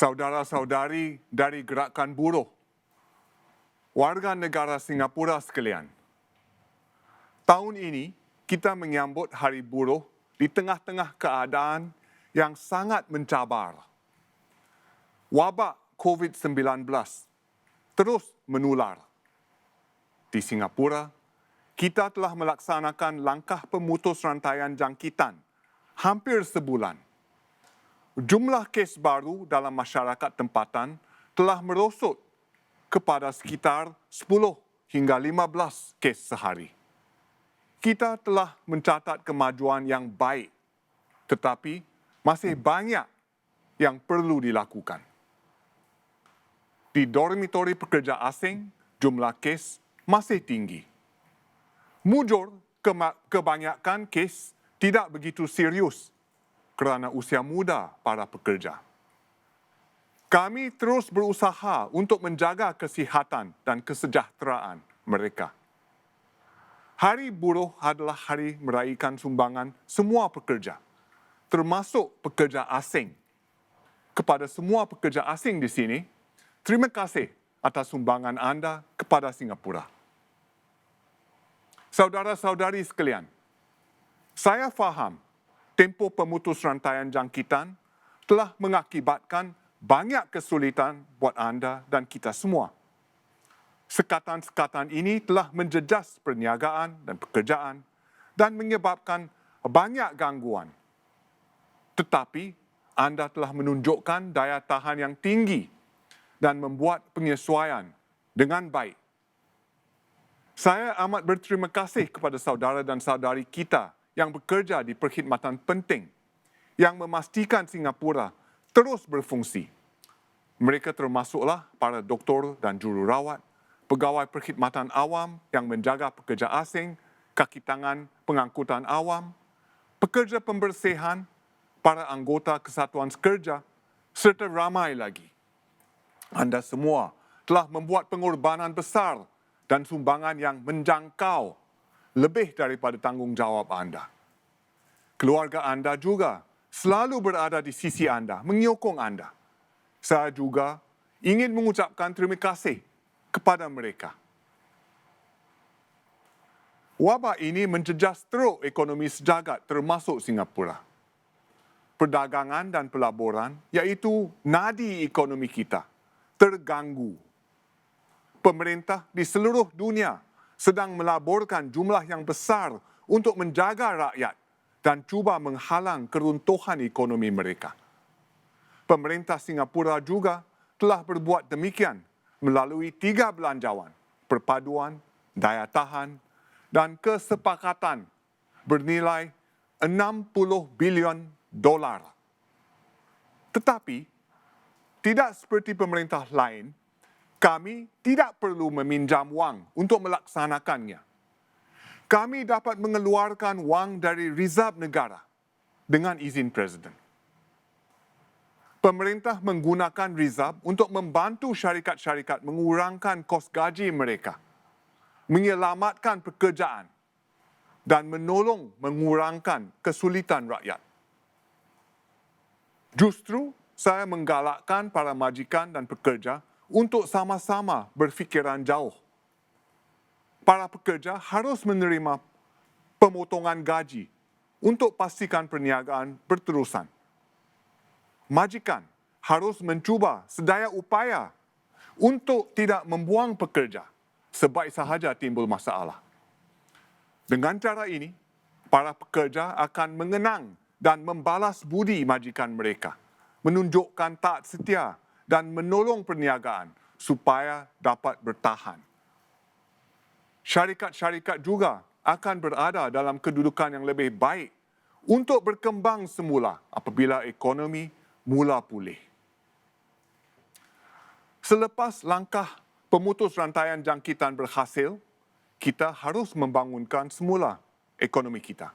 Saudara-saudari dari Gerakan Buruh, warga negara Singapura sekalian, tahun ini kita menyambut Hari Buruh di tengah-tengah keadaan yang sangat mencabar. Wabak COVID-19 terus menular. Di Singapura, kita telah melaksanakan langkah pemutus rantaian jangkitan hampir sebulan. Jumlah kes baru dalam masyarakat tempatan telah merosot kepada sekitar 10 hingga 15 kes sehari. Kita telah mencatat kemajuan yang baik, tetapi masih banyak yang perlu dilakukan. Di dormitori pekerja asing, jumlah kes masih tinggi. Mujur, kebanyakan kes tidak begitu serius kerana usia muda para pekerja. Kami terus berusaha untuk menjaga kesihatan dan kesejahteraan mereka. Hari Buruh adalah hari meraihkan sumbangan semua pekerja, termasuk pekerja asing. Kepada semua pekerja asing di sini, terima kasih atas sumbangan anda kepada Singapura. Saudara-saudari sekalian, saya faham tempoh pemutus rantaian jangkitan telah mengakibatkan banyak kesulitan buat anda dan kita semua. Sekatan-sekatan ini telah menjejas perniagaan dan pekerjaan dan menyebabkan banyak gangguan. Tetapi anda telah menunjukkan daya tahan yang tinggi dan membuat penyesuaian dengan baik. Saya amat berterima kasih kepada saudara dan saudari kita yang bekerja di perkhidmatan penting yang memastikan Singapura terus berfungsi. Mereka termasuklah para doktor dan jururawat, pegawai perkhidmatan awam yang menjaga pekerja asing, kaki tangan pengangkutan awam, pekerja pembersihan, para anggota kesatuan sekerja, serta ramai lagi. Anda semua telah membuat pengorbanan besar dan sumbangan yang menjangkau lebih daripada tanggungjawab anda. Keluarga anda juga selalu berada di sisi anda, menyokong anda. Saya juga ingin mengucapkan terima kasih kepada mereka. Wabak ini menjejas teruk ekonomi sejagat termasuk Singapura. Perdagangan dan pelaburan, iaitu nadi ekonomi kita, terganggu. Pemerintah di seluruh dunia sedang melaburkan jumlah yang besar untuk menjaga rakyat dan cuba menghalang keruntuhan ekonomi mereka. Pemerintah Singapura juga telah berbuat demikian melalui 3 belanjawan, perpaduan, daya tahan dan kesepakatan bernilai 60 bilion dolar. Tetapi, tidak seperti pemerintah lain, kami tidak perlu meminjam wang untuk melaksanakannya. Kami dapat mengeluarkan wang dari rizab negara dengan izin Presiden. Pemerintah menggunakan rizab untuk membantu syarikat-syarikat mengurangkan kos gaji mereka, menyelamatkan pekerjaan dan menolong mengurangkan kesulitan rakyat. Justru saya menggalakkan para majikan dan pekerja untuk sama-sama berfikiran jauh. Para pekerja harus menerima pemotongan gaji untuk pastikan perniagaan berterusan. Majikan harus mencuba sedaya upaya untuk tidak membuang pekerja sebaik sahaja timbul masalah. Dengan cara ini, para pekerja akan mengenang dan membalas budi majikan mereka, menunjukkan taat setia dan menolong perniagaan supaya dapat bertahan. Syarikat-syarikat juga akan berada dalam kedudukan yang lebih baik untuk berkembang semula apabila ekonomi mula pulih. Selepas langkah pemutus rantaian jangkitan berhasil, kita harus membangunkan semula ekonomi kita.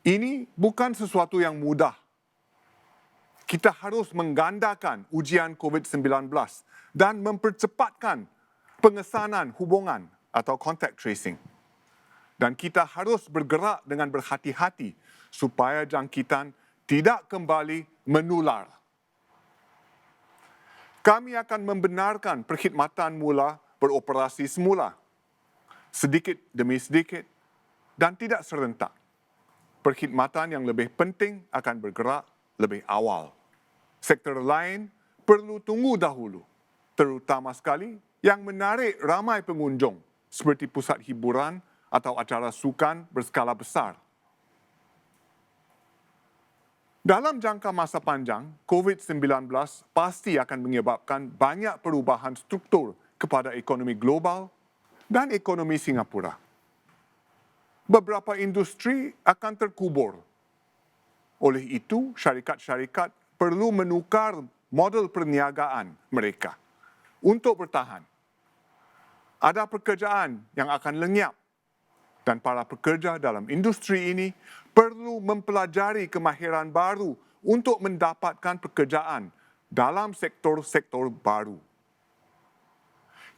Ini bukan sesuatu yang mudah. Kita harus menggandakan ujian COVID-19 dan mempercepatkan pengesanan hubungan atau contact tracing. Dan kita harus bergerak dengan berhati-hati supaya jangkitan tidak kembali menular. Kami akan membenarkan perkhidmatan mula beroperasi semula, sedikit demi sedikit dan tidak serentak. Perkhidmatan yang lebih penting akan bergerak lebih awal. Sektor lain perlu tunggu dahulu, terutama sekali yang menarik ramai pengunjung seperti pusat hiburan atau acara sukan berskala besar. Dalam jangka masa panjang, COVID-19 pasti akan menyebabkan banyak perubahan struktur kepada ekonomi global dan ekonomi Singapura. Beberapa industri akan terkubur. Oleh itu, syarikat-syarikat perlu menukar model perniagaan mereka untuk bertahan. Ada pekerjaan yang akan lenyap dan para pekerja dalam industri ini perlu mempelajari kemahiran baru untuk mendapatkan pekerjaan dalam sektor-sektor baru.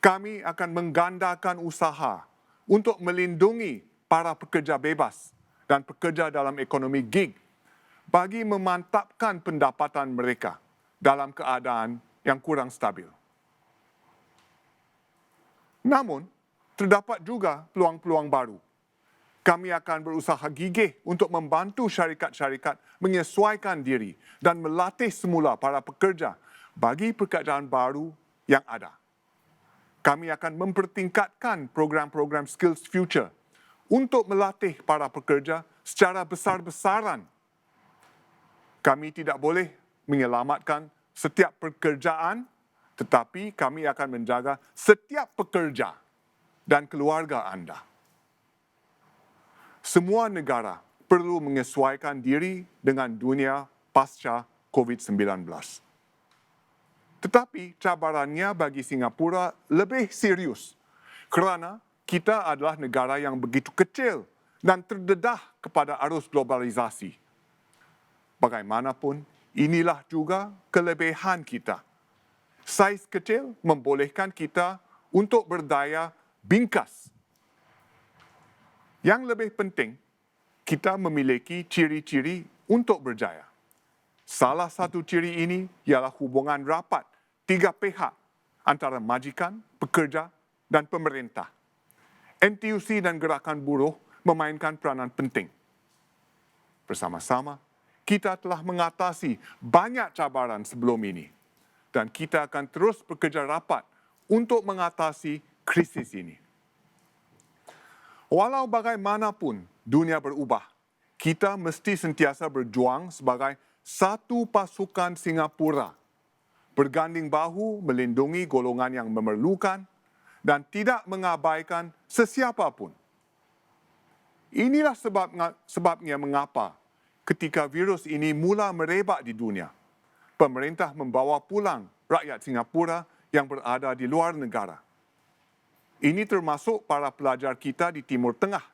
Kami akan menggandakan usaha untuk melindungi para pekerja bebas dan pekerja dalam ekonomi gig bagi memantapkan pendapatan mereka dalam keadaan yang kurang stabil. Namun, terdapat juga peluang-peluang baru. Kami akan berusaha gigih untuk membantu syarikat-syarikat menyesuaikan diri dan melatih semula para pekerja bagi pekerjaan baru yang ada. Kami akan mempertingkatkan program-program Skills Future untuk melatih para pekerja secara besar-besaran. Kami tidak boleh menyelamatkan setiap pekerjaan, tetapi kami akan menjaga setiap pekerja dan keluarga anda. Semua negara perlu menyesuaikan diri dengan dunia pasca COVID-19. Tetapi cabarannya bagi Singapura lebih serius kerana kita adalah negara yang begitu kecil dan terdedah kepada arus globalisasi. Bagaimanapun, inilah juga kelebihan kita. Saiz kecil membolehkan kita untuk berdaya bingkas. Yang lebih penting, kita memiliki ciri-ciri untuk berjaya. Salah satu ciri ini ialah hubungan rapat tiga pihak antara majikan, pekerja dan pemerintah. NTUC dan gerakan buruh memainkan peranan penting. Bersama-sama, kita telah mengatasi banyak cabaran sebelum ini dan kita akan terus bekerja rapat untuk mengatasi krisis ini. Walau bagaimanapun dunia berubah, kita mesti sentiasa berjuang sebagai satu pasukan Singapura, berganding bahu melindungi golongan yang memerlukan dan tidak mengabaikan sesiapa pun. Inilah sebabnya mengapa ketika virus ini mula merebak di dunia, pemerintah membawa pulang rakyat Singapura yang berada di luar negara. Ini termasuk para pelajar kita di Timur Tengah.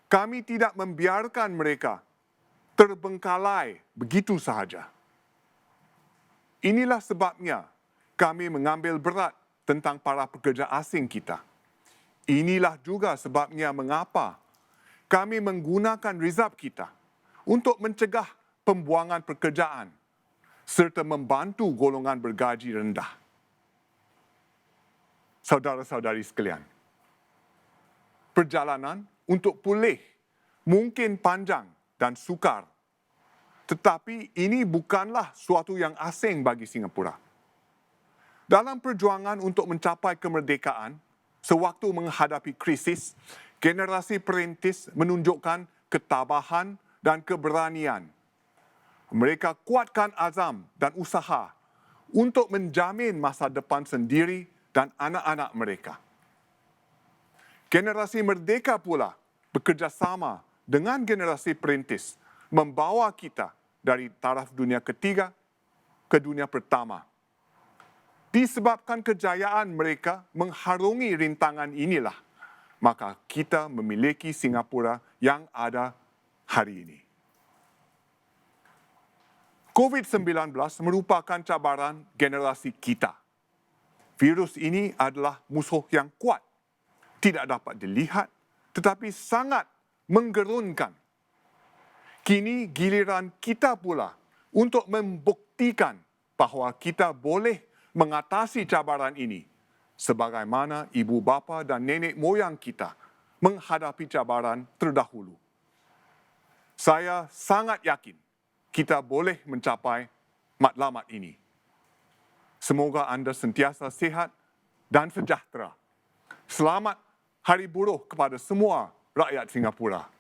Kami tidak membiarkan mereka terbengkalai begitu sahaja. Inilah sebabnya kami mengambil berat tentang para pekerja asing kita. Inilah juga sebabnya mengapa kami menggunakan rizab kita untuk mencegah pembuangan pekerjaan serta membantu golongan bergaji rendah. Saudara-saudari sekalian, perjalanan untuk pulih mungkin panjang dan sukar, tetapi ini bukanlah suatu yang asing bagi Singapura. Dalam perjuangan untuk mencapai kemerdekaan, sewaktu menghadapi krisis, generasi perintis menunjukkan ketabahan dan keberanian. Mereka kuatkan azam dan usaha untuk menjamin masa depan sendiri dan anak-anak mereka. Generasi merdeka pula bekerjasama dengan generasi perintis membawa kita dari taraf dunia ketiga ke dunia pertama. Disebabkan kejayaan mereka mengharungi rintangan inilah, maka kita memiliki Singapura yang ada hari ini. COVID-19 merupakan cabaran generasi kita. Virus ini adalah musuh yang kuat, tidak dapat dilihat, tetapi sangat menggerunkan. Kini giliran kita pula untuk membuktikan bahawa kita boleh mengatasi cabaran ini sebagaimana ibu bapa dan nenek moyang kita menghadapi cabaran terdahulu. Saya sangat yakin kita boleh mencapai matlamat ini. Semoga anda sentiasa sihat dan sejahtera. Selamat Hari Buruh kepada semua rakyat Singapura.